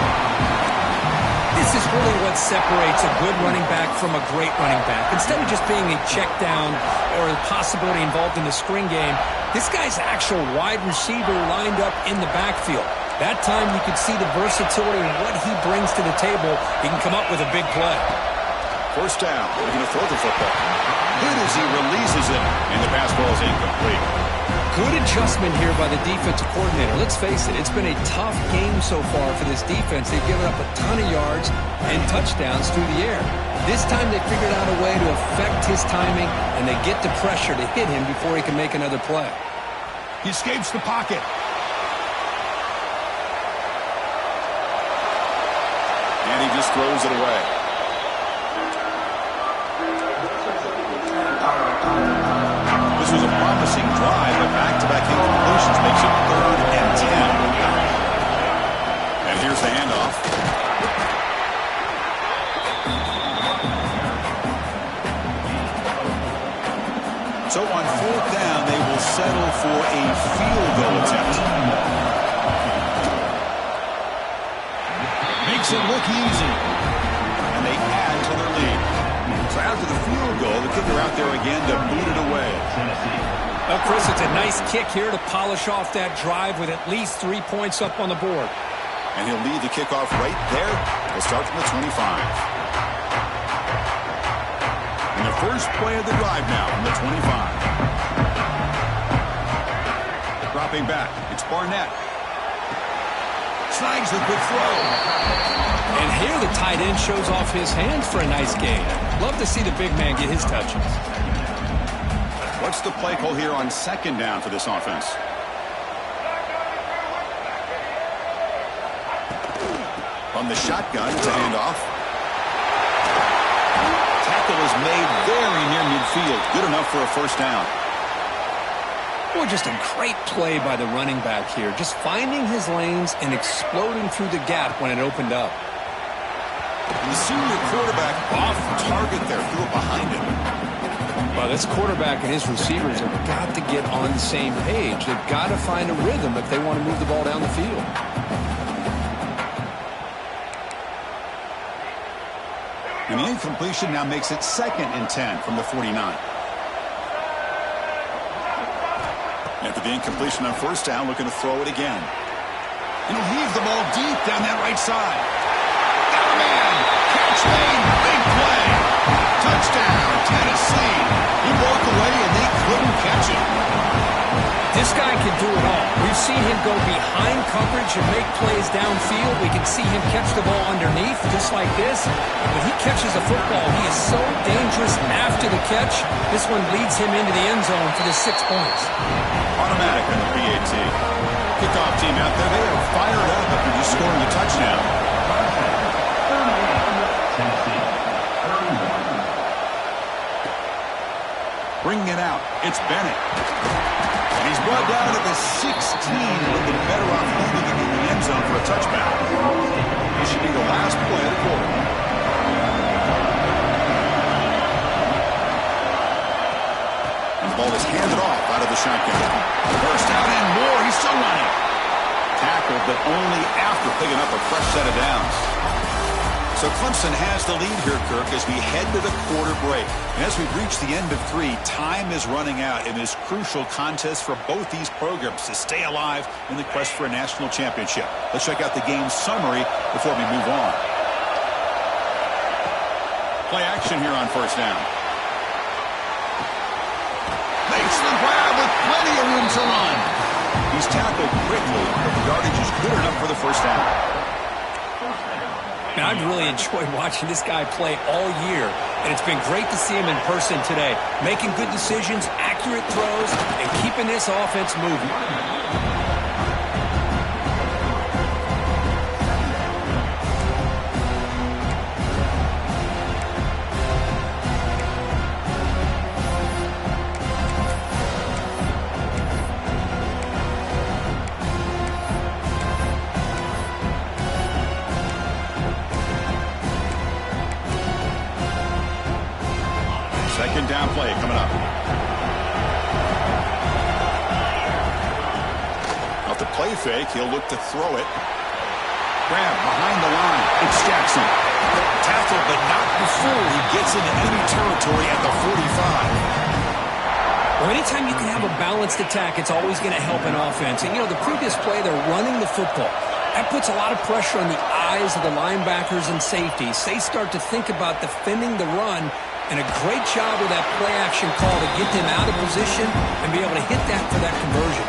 This is really what separates a good running back from a great running back. Instead of just being a check down or a possibility involved in the screen game, this guy's actual wide receiver lined up in the backfield. That time you could see the versatility and what he brings to the table. He can come up with a big play. First down, they're going to throw the football. Good as he releases it, and the pass ball is incomplete. Good adjustment here by the defensive coordinator. Let's face it, it's been a tough game so far for this defense. They've given up a ton of yards and touchdowns through the air. This time they figured out a way to affect his timing, and they get the pressure to hit him before he can make another play. He escapes the pocket. And he just throws it away. This was a promising drive, but back-to-back incompletions makes it 3rd and 10. And here's the handoff. So on 4th down, they will settle for a field goal attempt. Makes it look easy. And they add to their lead. So after the field goal, the kicker out there again to boot it away. Well, Chris, it's a nice kick here to polish off that drive with at least 3 points up on the board. And he'll lead the kickoff right there. We'll start from the 25. And the first play of the drive now from the 25. Dropping back, it's Barnett. Snags the quick throw. And here the tight end shows off his hands for a nice gain. Love to see the big man get his touches. What's the play call here on 2nd down for this offense? From the shotgun, it's a handoff. Tackle is made very near midfield. Good enough for a first down. Boy, just a great play by the running back here. Just finding his lanes and exploding through the gap when it opened up. The senior quarterback off target there. Threw it behind him. Well, this quarterback and his receivers have got to get on the same page. They've got to find a rhythm if they want to move the ball down the field. And the incompletion now makes it 2nd and 10 from the 49. After the incompletion on first down, looking to throw it again. And he'll heave the ball deep down that right side. Got a man. Catch made. Big play. Touchdown, Tennessee. He broke away and they couldn't catch him. This guy can do it all. We've seen him go behind coverage and make plays downfield. We can see him catch the ball underneath, just like this. When he catches a football, he is so dangerous after the catch. This one leads him into the end zone for the 6 points. Automatic on the PAT. Kickoff team out there, they are fired up after just scoring a touchdown. Tennessee. Bringing it out, it's Bennett. And he's brought down at the 16, looking better off moving it in the end zone for a touchback. This should be the last play of the quarter. And the ball is handed off out of the shotgun. First down and more, he's still running. Tackled, but only after picking up a fresh set of downs. So Clemson has the lead here, Kirk, as we head to the quarter break. And as we've reached the end of 3, time is running out in this crucial contest for both these programs to stay alive in the quest for a national championship. Let's check out the game summary before we move on. Play action here on first down. Makes the grab with plenty of room to run. He's tackled quickly, but the yardage is good enough for the first down. And I've really enjoyed watching this guy play all year, and it's been great to see him in person today, making good decisions, accurate throws, and keeping this offense moving. Second down play coming up. Off the play fake, he'll look to throw it. Grab behind the line. It's Jackson. Tackled, but not before he gets into enemy territory at the 45. Well, anytime you can have a balanced attack, it's always going to help an offense. And, you know, the previous play, they're running the football. That puts a lot of pressure on the eyes of the linebackers and safeties. They start to think about defending the run, and a great job with that play-action call to get them out of position and be able to hit that for that conversion.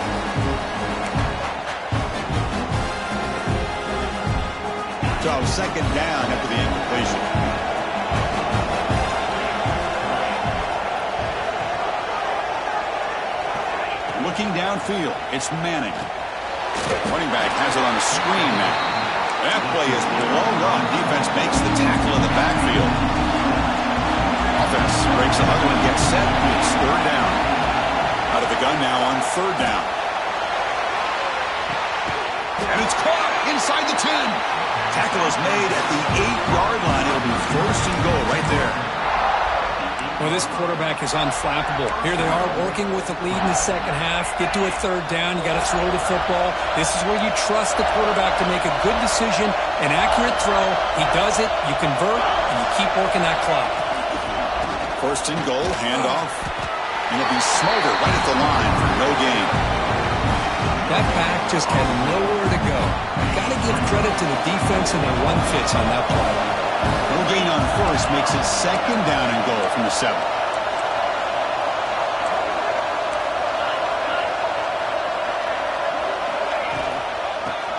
So, second down after the incompletion. Looking downfield, it's Manning. Running back has it on a screen now. That play is blown up. Defense makes the tackle in the backfield. Offense breaks a huddle and gets set. It's third down. Out of the gun now on third down. And it's caught inside the 10. Tackle is made at the 8-yard line. It'll be first and goal right there. Well, this quarterback is unflappable. Here they are working with the lead in the second half. Get to a third down. You got to throw the football. This is where you trust the quarterback to make a good decision, an accurate throw. He does it, you convert, and you keep working that clock. First and goal, handoff. And it'll be Smolder right at the line for no gain. That back just had nowhere to go. Got to give credit to the defense and their run fits on that play. No gain on first makes it second down and goal from the 7.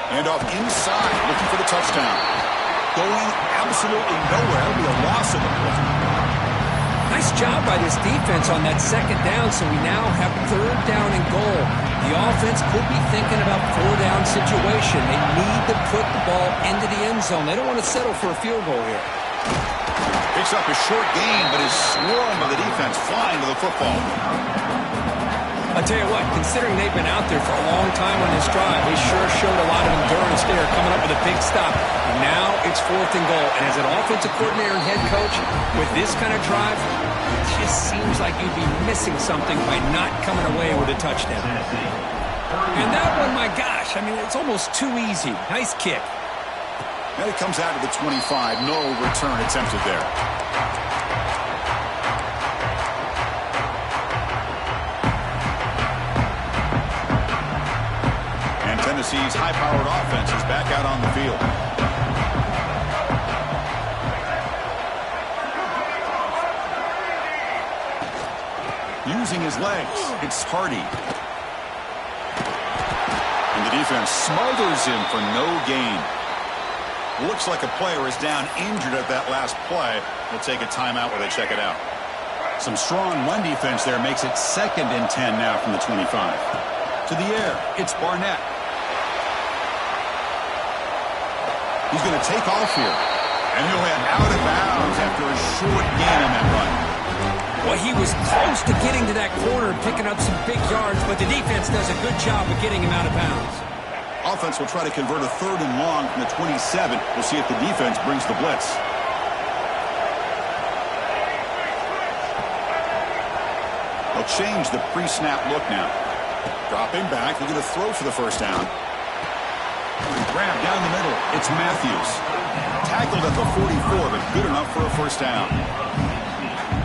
Handoff inside, looking for the touchdown. Going absolutely nowhere. It'll be a loss of the play. Nice job by this defense on that second down, so we now have third down and goal. The offense could be thinking about four-down situation. They need to put the ball into the end zone. They don't want to settle for a field goal here. Picks up a short gain, but is swarmed by the defense flying to the football. I'll tell you what, considering they've been out there for a long time on this drive, they sure showed a lot of endurance there, coming up with a big stop. And now it's fourth and goal. And as an offensive coordinator and head coach, with this kind of drive, it just seems like you'd be missing something by not coming away with a touchdown. And that one, my gosh, I mean, it's almost too easy. Nice kick. And it comes out to the 25. No return attempted there. Tennessee's high-powered offense is back out on the field. Using his legs, it's Hardy. And the defense smothers him for no gain. Looks like a player is down injured at that last play. We'll take a timeout while they check it out. Some strong run defense there makes it 2nd and 10 now from the 25. To the air, it's Barnett. He's going to take off here. And he'll head out of bounds after a short gain on that run. Well, he was close to getting to that corner, picking up some big yards, but the defense does a good job of getting him out of bounds. Offense will try to convert a 3rd and long from the 27. We'll see if the defense brings the blitz. They'll change the pre-snap look now. Dropping back, looking to throw for the first down. Grab down the middle. It's Matthews. Tackled at the 44, but good enough for a first down.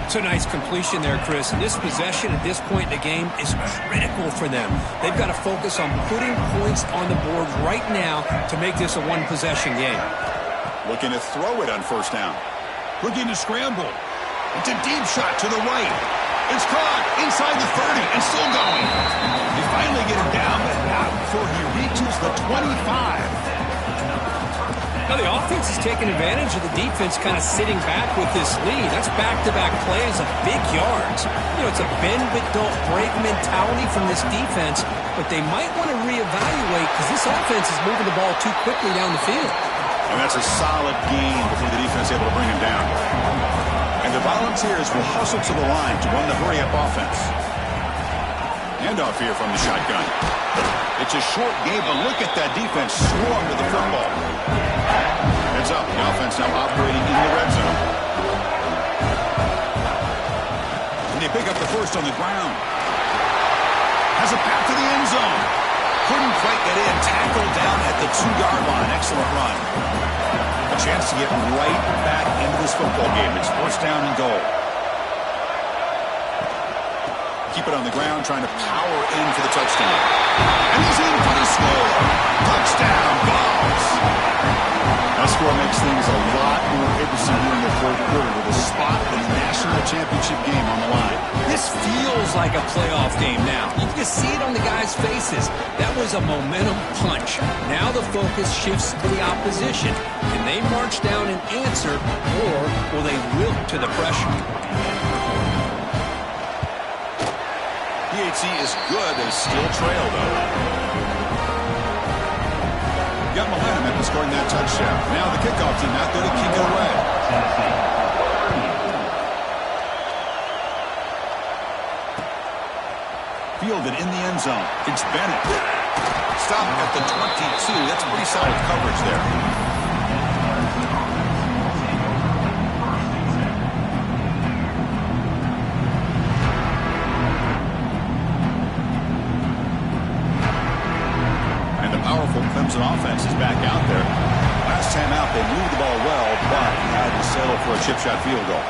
It's a nice completion there, Chris. And this possession at this point in the game is critical for them. They've got to focus on putting points on the board right now to make this a one-possession game. Looking to throw it on first down. Looking to scramble. It's a deep shot to the right. It's caught inside the 30 and still going. They finally get him down, but not before he reaches the 25. Now the offense is taking advantage of the defense kind of sitting back with this lead. That's back-to-back plays of big yards. You know, it's a bend-but-don't-break mentality from this defense, but they might want to reevaluate because this offense is moving the ball too quickly down the field. And that's a solid gain before the defense able to bring him down. And the Volunteers will hustle to the line to run the hurry-up offense. Handoff here from the shotgun. It's a short game, but look at that defense swarm to the football. Heads up, the offense now operating in the red zone. And they pick up the first on the ground. Has a path to the end zone. Couldn't quite get in. Tackled down at the 2-yard line. Excellent run. A chance to get right back into this football game. It's first down and goal. Keep it on the ground, trying to power in for the touchdown. And he's in for the score. Touchdown, Vols. That score makes things a lot more interesting here in the 4th quarter with a spot in the national championship game on the line. This feels like a playoff game now. You can see it on the guys' faces. That was a momentum punch. Now the focus shifts to the opposition. Can they march down and answer, or will they wilt to the pressure? PHC is good, they still trail, though. Got momentum after scoring that touchdown. Now the kickoff team out there to kick it away. Fielded in the end zone. It's Bennett. Stop at the 22. That's pretty solid coverage there. Clemson offense is back out there. Last time out, they moved the ball well, but had to settle for a chip shot field goal.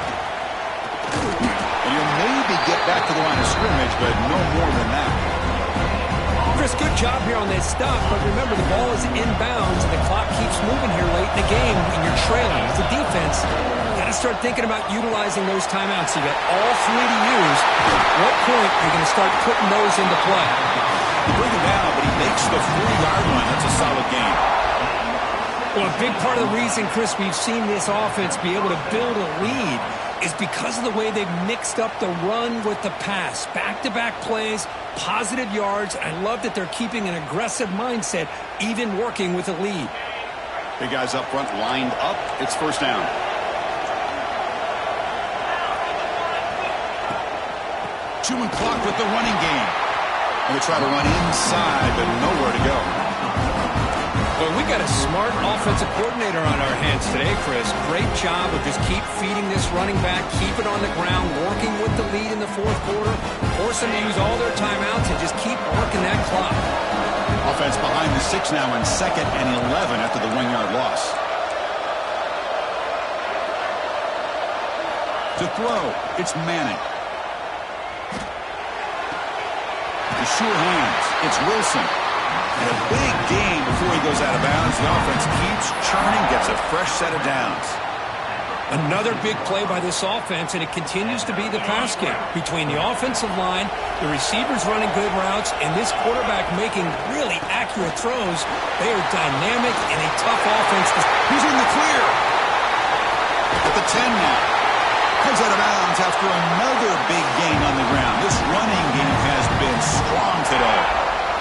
And you'll maybe get back to the line of scrimmage, but no more than that. Chris, good job here on that stop, but remember the ball is inbounds and the clock keeps moving here late in the game and you're trailing. As a defense, you got to start thinking about utilizing those timeouts. You got all 3 to use. At what point are you going to start putting those into play? You bring him down, but he makes the 4-yard line. That's a solid gain. Well, a big part of the reason, Chris, we've seen this offense be able to build a lead is because of the way they've mixed up the run with the pass. Back-to-back plays, positive yards. I love that they're keeping an aggressive mindset, even working with a lead. Big guys up front lined up. It's first down. Chewing clock with the running game. And they try to run inside, but nowhere to go. Well, we got a smart offensive coordinator on our hands today, Chris. Great job of just keep feeding this running back, keep it on the ground, working with the lead in the fourth quarter, force them to use all their timeouts, and just keep working that clock. Offense behind the 6 now in 2nd and 11 after the 1-yard loss. To throw, it's Manning. To sure hands, it's Wilson. And a big gain before he goes out of bounds. The offense keeps churning, gets a fresh set of downs. Another big play by this offense, and it continues to be the pass game. Between the offensive line, the receivers running good routes, and this quarterback making really accurate throws, they are dynamic and a tough offense. He's in the clear. At the 10 now. Comes out of bounds after another big gain on the ground. This running game has been strong today.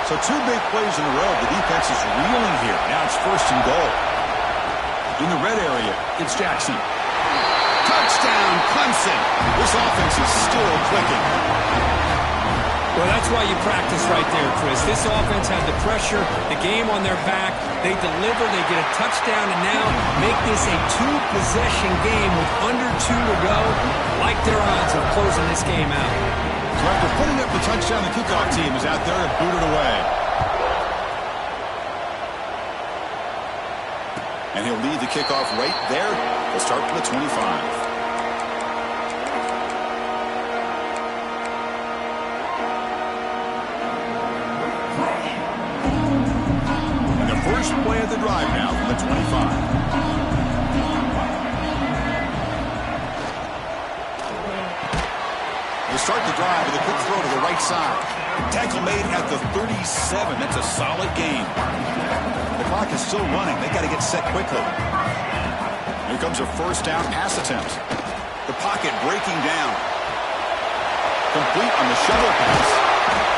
So 2 big plays in a row. The defense is reeling here. Now it's first and goal. In the red area, it's Jackson. Touchdown, Clemson. This offense is still clicking. Well, that's why you practice right there, Chris. This offense had the pressure, the game on their back. They deliver, they get a touchdown, and now make this a 2-possession game with under 2 to go. Like their odds of closing this game out. So after putting up the touchdown, the kickoff team is out there to boot it away. And he'll lead the kickoff right there. They'll start from the 25. And the first play of the drive now from the 25. They start the drive with a quick throw to the right side. Tackle made at the 37. That's a solid gain. The clock is still running. They got to get set quickly. Here comes a first down pass attempt. The pocket breaking down. Complete on the shovel pass.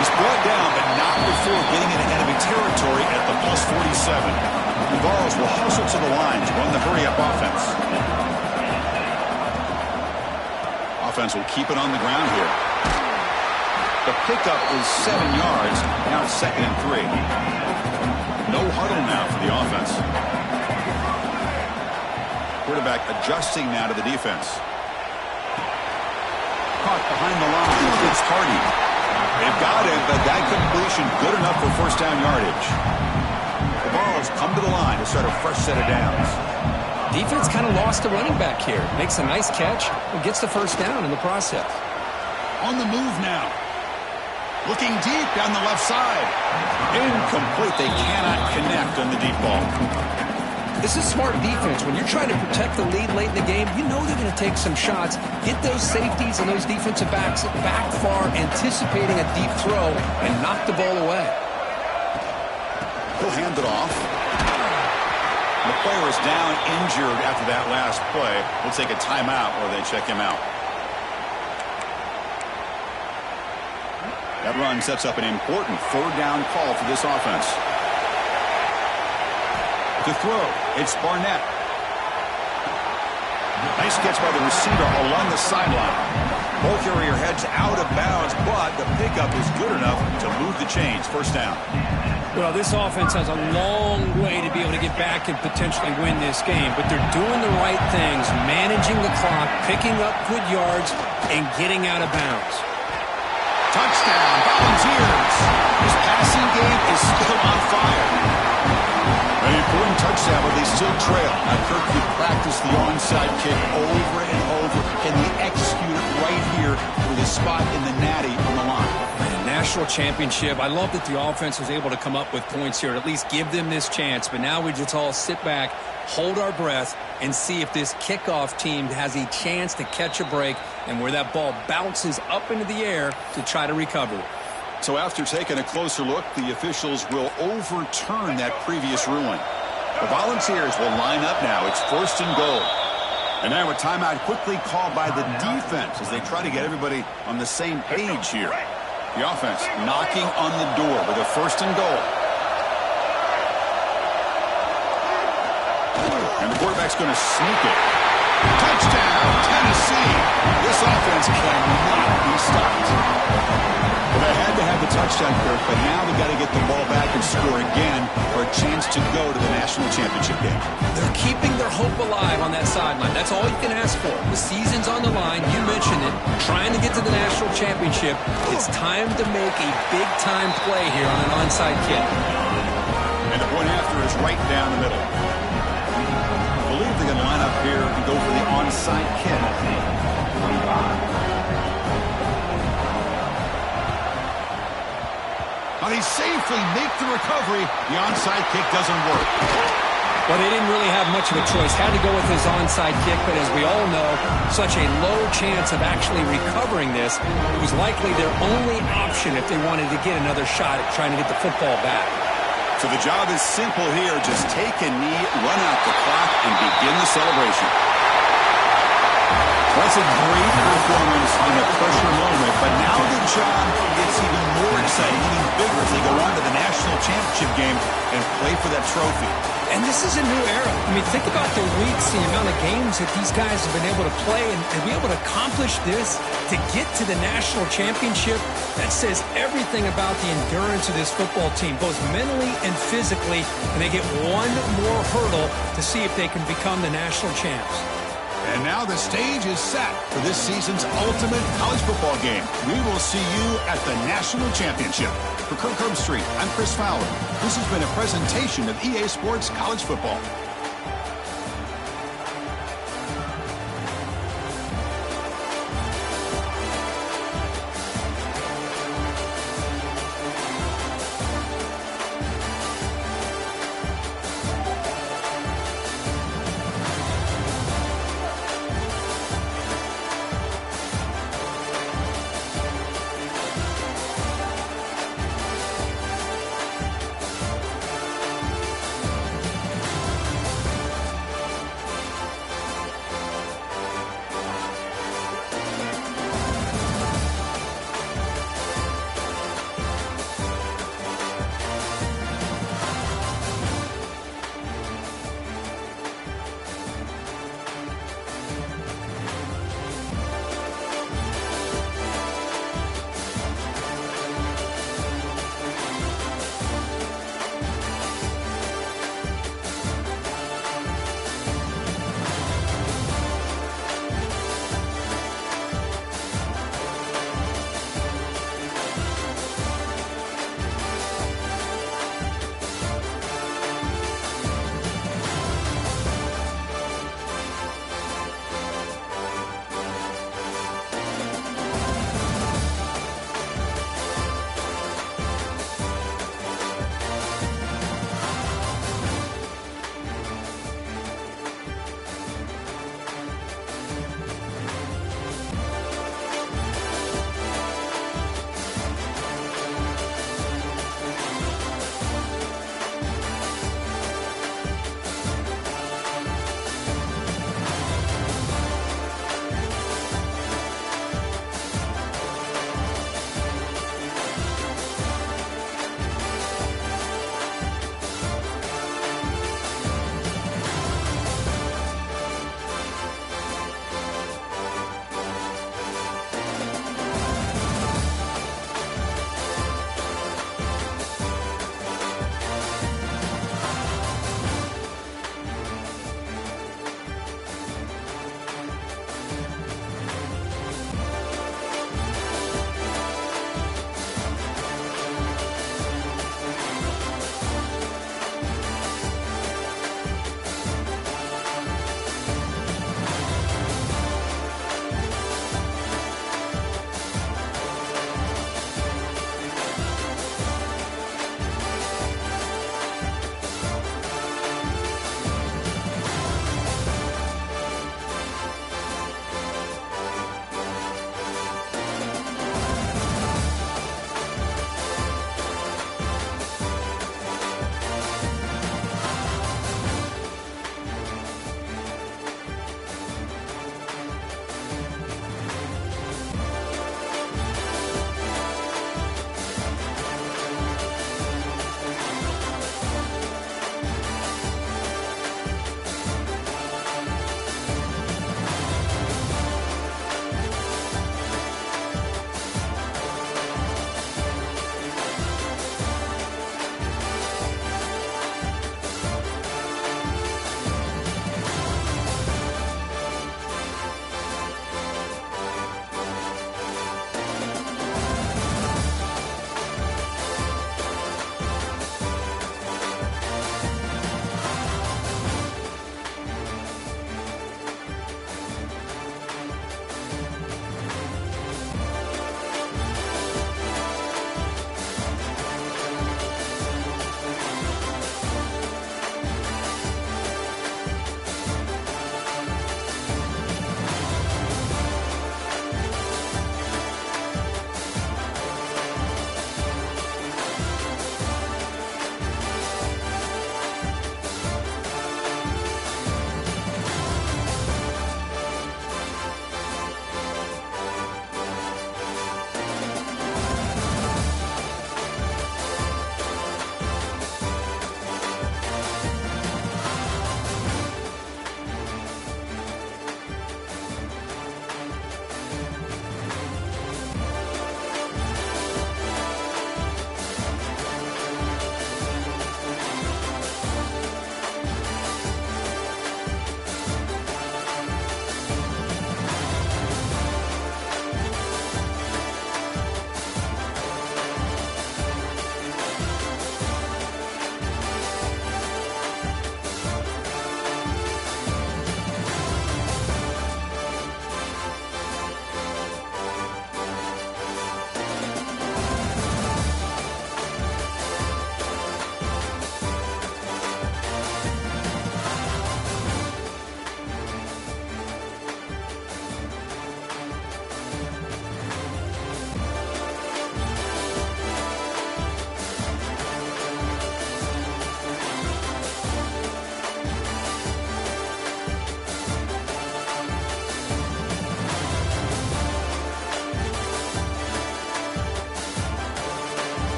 He's brought down, but not before getting into enemy territory at the plus 47. The Vols will hustle to the line to run the hurry-up offense. Offense will keep it on the ground here. The pickup is 7 yards. Now it's 2nd and 3. No huddle now for the offense. Quarterback adjusting now to the defense. Caught behind the line. It's Hardy. They've got him, but that completion good enough for first down yardage. The Vols come to the line to start a fresh set of downs. Defense kind of lost a running back here. Makes a nice catch and gets the first down in the process. On the move now. Looking deep down the left side. Incomplete. They cannot connect on the deep ball. This is smart defense. When you're trying to protect the lead late in the game, you know they're going to take some shots. Get those safeties and those defensive backs back far, anticipating a deep throw, and knock the ball away. He'll hand it off. The player is down injured after that last play. We'll take a timeout or they check him out. That run sets up an important 3rd down call for this offense. To throw, it's Barnett. Nice catch by the receiver along the sideline. Ball carrier heads out of bounds, but the pickup is good enough to move the chains. First down. Well, this offense has a long way to be able to get back and potentially win this game, but they're doing the right things, managing the clock, picking up good yards, and getting out of bounds. Touchdown, Volunteers. This passing game is still on fire. An important touchdown, but they still trail. Now, Kirk, you practice the onside kick over and over. Can they execute it right here with a spot in the natty on the line? National championship. I love that the offense was able to come up with points here, at least give them this chance. But now we just all sit back, hold our breath, and see if this kickoff team has a chance to catch a break and where that ball bounces up into the air to try to recover. So after taking a closer look, the officials will overturn that previous ruling. The Volunteers will line up now. It's 1st and goal. And now a timeout quickly called by the defense as they try to get everybody on the same page here. The offense knocking on the door with a 1st and goal. And the quarterback's going to sneak it. Touchdown, Tennessee. This offense cannot be stopped. Well, they had to have the touchdown, Kirk, but now they've got to get the ball back and score again for a chance to go to the national championship game. They're keeping their hope alive on that sideline. That's all you can ask for. The season's on the line. You mentioned it. Trying to get to the national championship. It's time to make a big-time play here on an onside kick. And the point after is right down the middle. I believe they're going to line up here and go for the onside kick. Now they safely make the recovery. The onside kick doesn't work. Well, they didn't really have much of a choice. Had to go with his onside kick, but as we all know, such a low chance of actually recovering this. It was likely their only option if they wanted to get another shot at trying to get the football back. So the job is simple here. Just take a knee, run out the clock, and begin the celebration. That's a great performance in a pressure moment, but now the job gets even more exciting, even bigger as they go on to the national championship game and play for that trophy. And this is a new era. I mean, think about the weeks, the amount of games that these guys have been able to play and be able to accomplish this, to get to the national championship. That says everything about the endurance of this football team, both mentally and physically, and they get one more hurdle to see if they can become the national champs. And now the stage is set for this season's ultimate college football game. We will see you at the national championship. For Kirk Herbstreit, I'm Chris Fowler. This has been a presentation of EA Sports College Football.